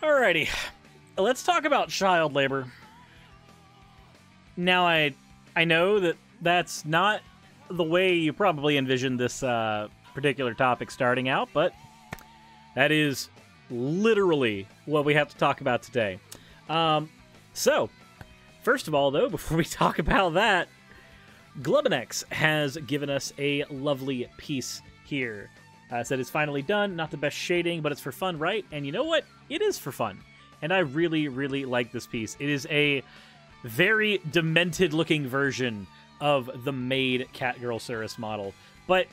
Alrighty, let's talk about child labor. Now, I know that that's not the way you probably envisioned this particular topic starting out, but that is literally what we have to talk about today. So, first of all, though, before we talk about that, Glubbinex has given us a lovely piece here. Said it's finally done, not the best shading, but it's for fun, right? And you know what? It is for fun. And I really, really like this piece. It is a very demented-looking version of the made Catgirl Suris model. But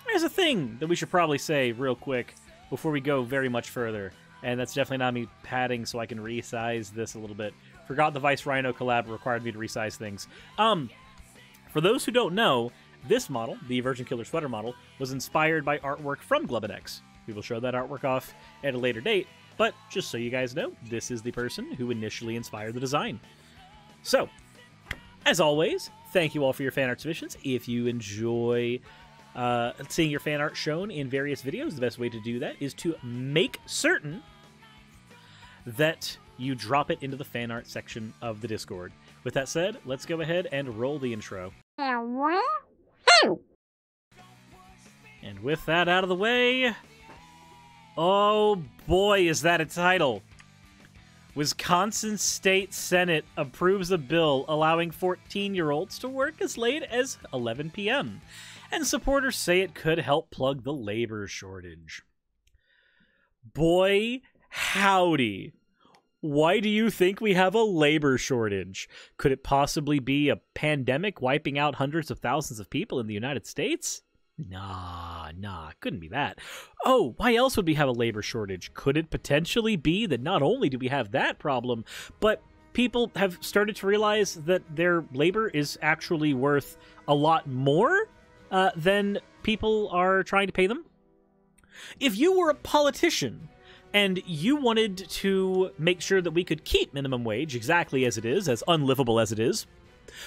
there's a thing that we should probably say real quick before we go very much further. And that's definitely not me padding so I can resize this a little bit. Forgot the Vice Rhino collab required me to resize things. For those who don't know, this model, the Virgin Killer Sweater model, was inspired by artwork from Glubbinex. We will show that artwork off at a later date, but just so you guys know, this is the person who initially inspired the design. So, as always, thank you all for your fan art submissions. If you enjoy seeing your fan art shown in various videos, the best way to do that is to make certain that you drop it into the fan art section of the Discord. With that said, let's go ahead and roll the intro. And with that out of the way, oh boy, is that a title. Wisconsin State Senate approves a bill allowing 14-year-olds to work as late as 11 p.m., and supporters say it could help plug the labor shortage. Boy, howdy. Why do you think we have a labor shortage? Could it possibly be a pandemic wiping out hundreds of thousands of people in the United States? Nah, couldn't be that. Oh, why else would we have a labor shortage? Could it potentially be that not only do we have that problem, but people have started to realize that their labor is actually worth a lot more than people are trying to pay them? If you were a politician and you wanted to make sure that we could keep minimum wage exactly as it is, as unlivable as it is,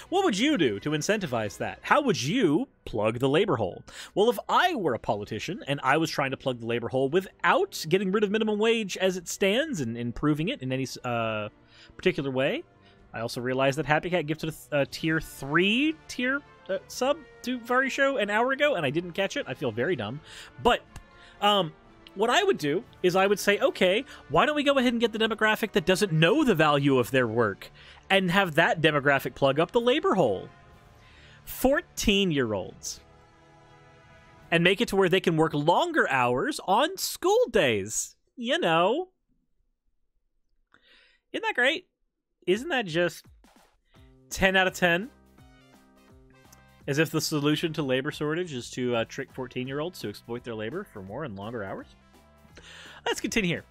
what would you do to incentivize that? How would you plug the labor hole? Well, if I were a politician and I was trying to plug the labor hole without getting rid of minimum wage as it stands and improving it in any particular way, I also realized that Happy Cat gifted a tier 3 sub to Vari Show an hour ago, and I didn't catch it. I feel very dumb. But, what I would do is I would say, okay, why don't we go ahead and get the demographic that doesn't know the value of their work and have that demographic plug up the labor hole? 14-year-olds. And make it to where they can work longer hours on school days. You know. Isn't that great? Isn't that just 10 out of 10? As if the solution to labor shortage is to trick 14-year-olds to exploit their labor for more and longer hours? Let's continue here.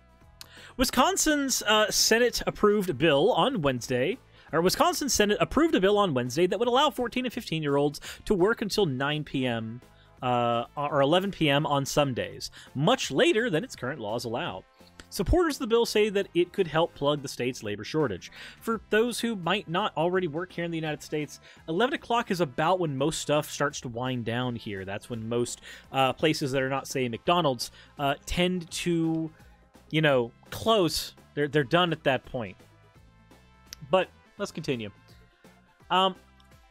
Wisconsin's Senate approved a bill on Wednesday that would allow 14 and 15-year-olds to work until 9 p.m. Or 11 p.m. on some days, much later than its current laws allow. Supporters of the bill say that it could help plug the state's labor shortage. For those who might not already work here in the United States, 11 o'clock is about when most stuff starts to wind down here. That's when most places that are not, say, McDonald's tend to, close. They're done at that point. But let's continue.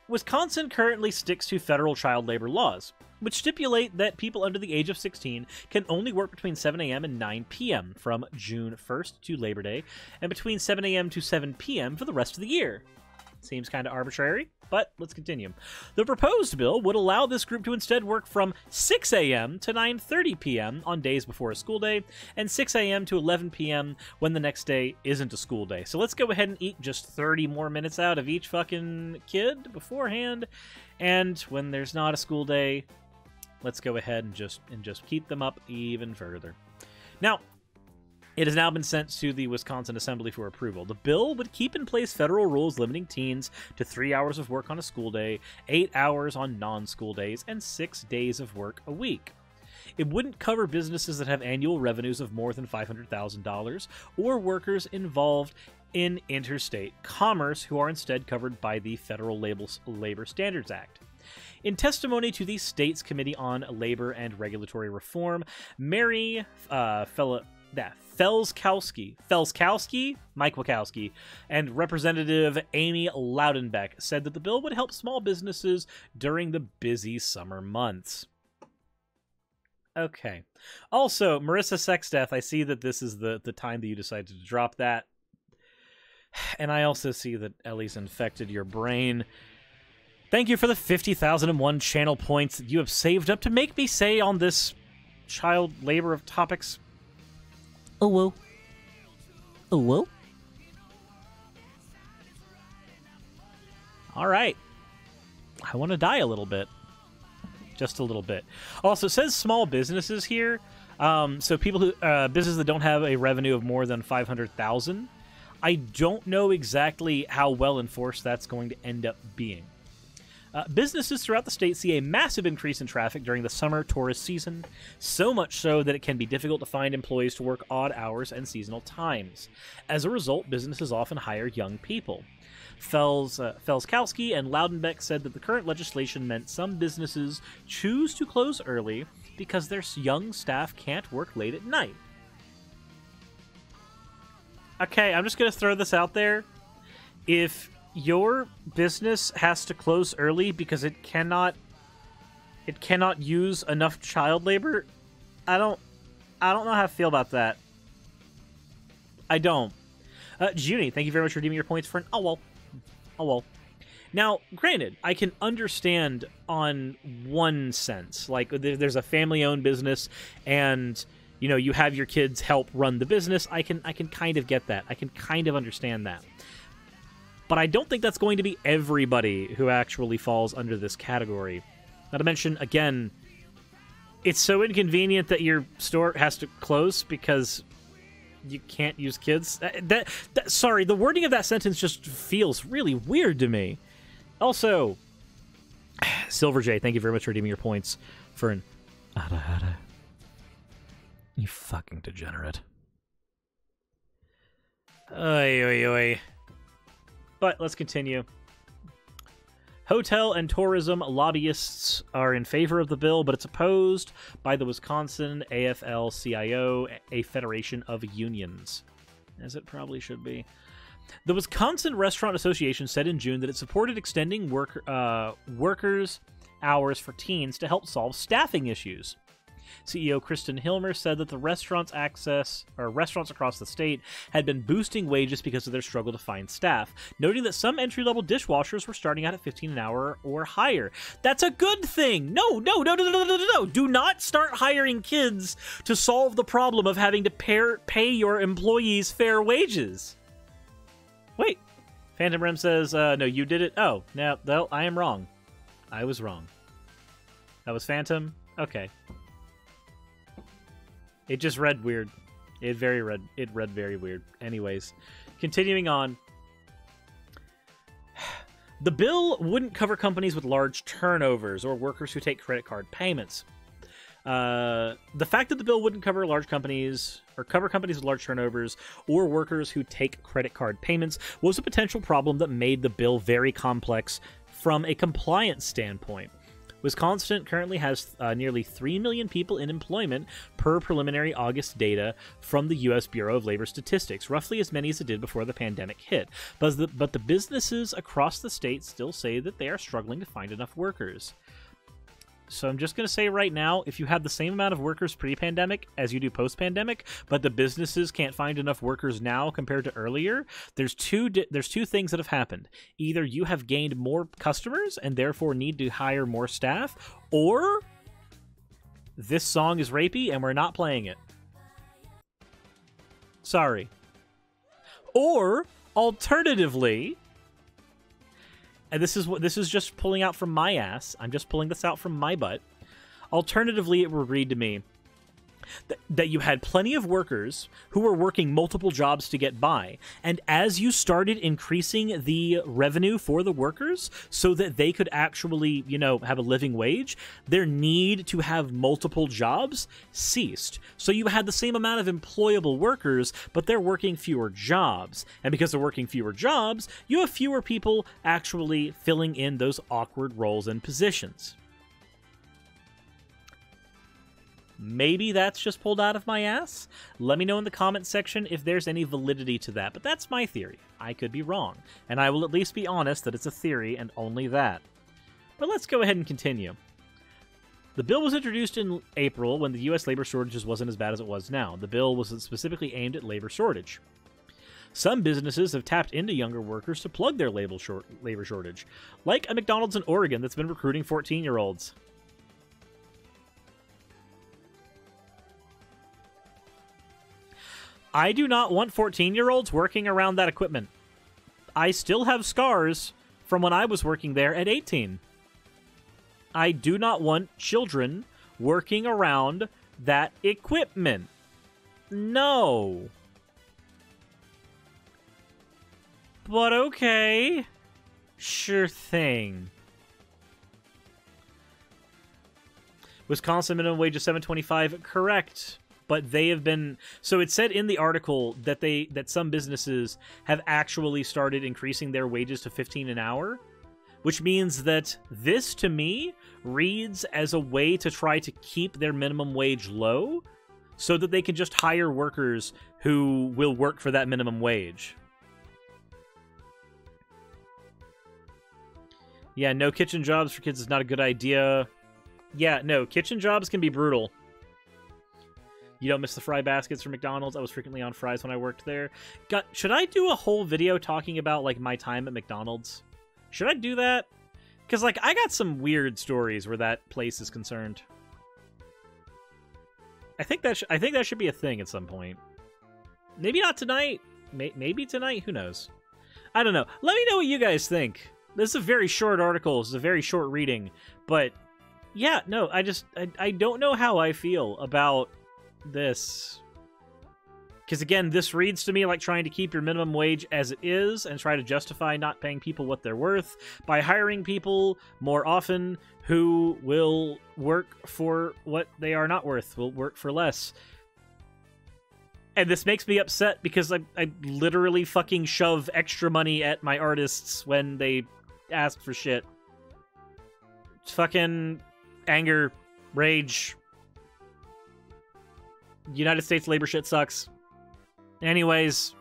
Wisconsin currently sticks to federal child labor laws, which stipulate that people under the age of 16 can only work between 7 a.m. and 9 p.m. from June 1st to Labor Day, and between 7 a.m. to 7 p.m. for the rest of the year. Seems kind of arbitrary, but let's continue. The proposed bill would allow this group to instead work from 6 a.m. to 9:30 p.m. on days before a school day, and 6 a.m. to 11 p.m. when the next day isn't a school day. So let's go ahead and eat just 30 more minutes out of each fucking kid beforehand, and when there's not a school day, let's go ahead and just keep them up even further. Now, it has now been sent to the Wisconsin Assembly for approval. The bill would keep in place federal rules limiting teens to 3 hours of work on a school day, 8 hours on non-school days, and 6 days of work a week. It wouldn't cover businesses that have annual revenues of more than $500,000 or workers involved in interstate commerce who are instead covered by the Federal Labor Standards Act. In testimony to the state's Committee on Labor and Regulatory Reform, Mary Mike Wachowski, and Representative Amy Loudenbeck said that the bill would help small businesses during the busy summer months. Okay. Also, Marissa Sexdeath, I see that this is the time that you decided to drop that. And I also see that Ellie's infected your brain. Thank you for the 50,001 channel points that you have saved up to make me say on this child labor of topics. Oh, whoa. Oh, whoa. All right. I want to die a little bit. Just a little bit. Also, it says small businesses here. So people who businesses that don't have a revenue of more than 500,000. I don't know exactly how well enforced that's going to end up being. Businesses throughout the state see a massive increase in traffic during the summer tourist season, so much so that it can be difficult to find employees to work odd hours and seasonal times. As a result, businesses often hire young people. Felskowski and Loudenbeck said that the current legislation meant some businesses choose to close early because their young staff can't work late at night. Okay, I'm just going to throw this out there. If your business has to close early because it cannot use enough child labor, I don't know how I feel about that. I don't. Junie, thank you very much for redeeming your points for an oh well. Now, granted, I can understand on one sense, like there's a family-owned business, and you know you have your kids help run the business. I can kind of get that. I can kind of understand that. But I don't think that's going to be everybody who actually falls under this category. Not to mention, again, it's so inconvenient that your store has to close because you can't use kids. Sorry, the wording of that sentence just feels really weird to me. Also, Silver J, thank you very much for redeeming your points for an Ada. You fucking degenerate. Oy. But let's continue. Hotel and tourism lobbyists are in favor of the bill, but it's opposed by the Wisconsin AFL-CIO, a federation of unions, as it probably should be. The Wisconsin Restaurant Association said in June that it supported extending workers' hours for teens to help solve staffing issues. CEO Kristen Hilmer said that the restaurants across the state had been boosting wages because of their struggle to find staff, noting that some entry-level dishwashers were starting out at $15 an hour or higher. That's a good thing. No. Do not start hiring kids to solve the problem of having to pay your employees fair wages. Wait. Phantom Rem says, no, you did it. Oh, no, I am wrong. I was wrong. That was Phantom? Okay. It just read weird. It read very weird. Anyways, continuing on. The bill wouldn't cover companies with large turnovers or workers who take credit card payments. The fact that the bill wouldn't cover large companies or cover companies with large turnovers or workers who take credit card payments was a potential problem that made the bill very complex from a compliance standpoint. Wisconsin currently has nearly 3 million people in employment per preliminary August data from the U.S. Bureau of Labor Statistics, roughly as many as it did before the pandemic hit. But the businesses across the state still say that they are struggling to find enough workers. So I'm just going to say right now, if you have the same amount of workers pre-pandemic as you do post-pandemic, but the businesses can't find enough workers now compared to earlier, there's two things that have happened. Either you have gained more customers and therefore need to hire more staff, or this song is rapey and we're not playing it. Sorry. Or, alternatively, and this is just pulling out from my ass. I'm just pulling this out from my butt. Alternatively, it would read to me that you had plenty of workers who were working multiple jobs to get by, and as you started increasing the revenue for the workers so that they could actually, have a living wage, their need to have multiple jobs ceased. So you had the same amount of employable workers, but they're working fewer jobs. And because they're working fewer jobs, you have fewer people actually filling in those awkward roles and positions. Maybe that's just pulled out of my ass. Let me know in the comments section if there's any validity to that, but that's my theory. I could be wrong, and I will at least be honest that it's a theory and only that. But let's go ahead and continue. The bill was introduced in April when the U.S. labor shortage wasn't as bad as it was now. The bill was specifically aimed at labor shortage. Some businesses have tapped into younger workers to plug their labor shortage, like a McDonald's in Oregon that's been recruiting 14-year-olds. I do not want 14-year-olds working around that equipment. I still have scars from when I was working there at 18. I do not want children working around that equipment. No. But okay. Sure thing. Wisconsin minimum wage is $7.25. Correct. But they have been... So it said in the article that some businesses have actually started increasing their wages to $15 an hour, which means that this, to me, reads as a way to try to keep their minimum wage low so that they can just hire workers who will work for that minimum wage. Yeah, no kitchen jobs for kids is not a good idea. Yeah, no, kitchen jobs can be brutal. You don't miss the fry baskets from McDonald's. I was frequently on fries when I worked there. Should I do a whole video talking about, like, my time at McDonald's? Should I do that? Because, like, I got some weird stories where that place is concerned. I think that should be a thing at some point. Maybe not tonight. Maybe tonight. Who knows? I don't know. Let me know what you guys think. This is a very short article. This is a very short reading. But, yeah, no, I don't know how I feel about this. Because, again, this reads to me like trying to keep your minimum wage as it is and try to justify not paying people what they're worth by hiring people more often who will work for what they are not worth, will work for less. And this makes me upset because I literally fucking shove extra money at my artists when they ask for shit. It's fucking anger, rage. United States labor shit sucks. Anyways,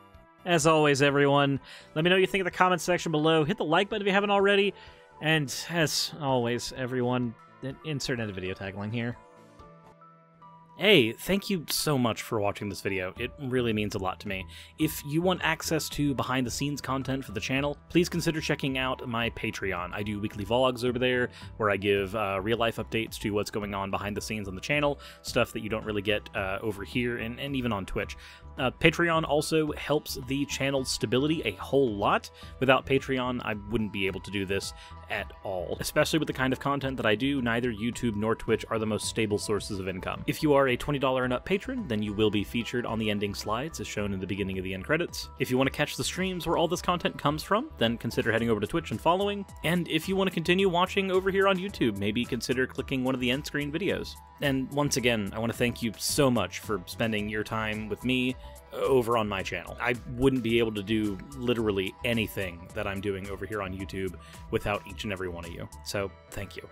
as always, everyone, let me know what you think in the comments section below. Hit the like button if you haven't already. And as always, everyone, insert end video tagline here. Hey, thank you so much for watching this video. It really means a lot to me. If you want access to behind-the-scenes content for the channel, please consider checking out my Patreon. I do weekly vlogs over there where I give real-life updates to what's going on behind the scenes on the channel, stuff that you don't really get over here and even on Twitch. Patreon also helps the channel's stability a whole lot. Without Patreon, I wouldn't be able to do this at all. Especially with the kind of content that I do, neither YouTube nor Twitch are the most stable sources of income. If you are a $20 and up patron, then you will be featured on the ending slides as shown in the beginning of the end credits. If you want to catch the streams where all this content comes from, then consider heading over to Twitch and following. And if you want to continue watching over here on YouTube, maybe consider clicking one of the end screen videos. And once again, I want to thank you so much for spending your time with me over on my channel. I wouldn't be able to do literally anything that I'm doing over here on YouTube without each and every one of you. So, thank you.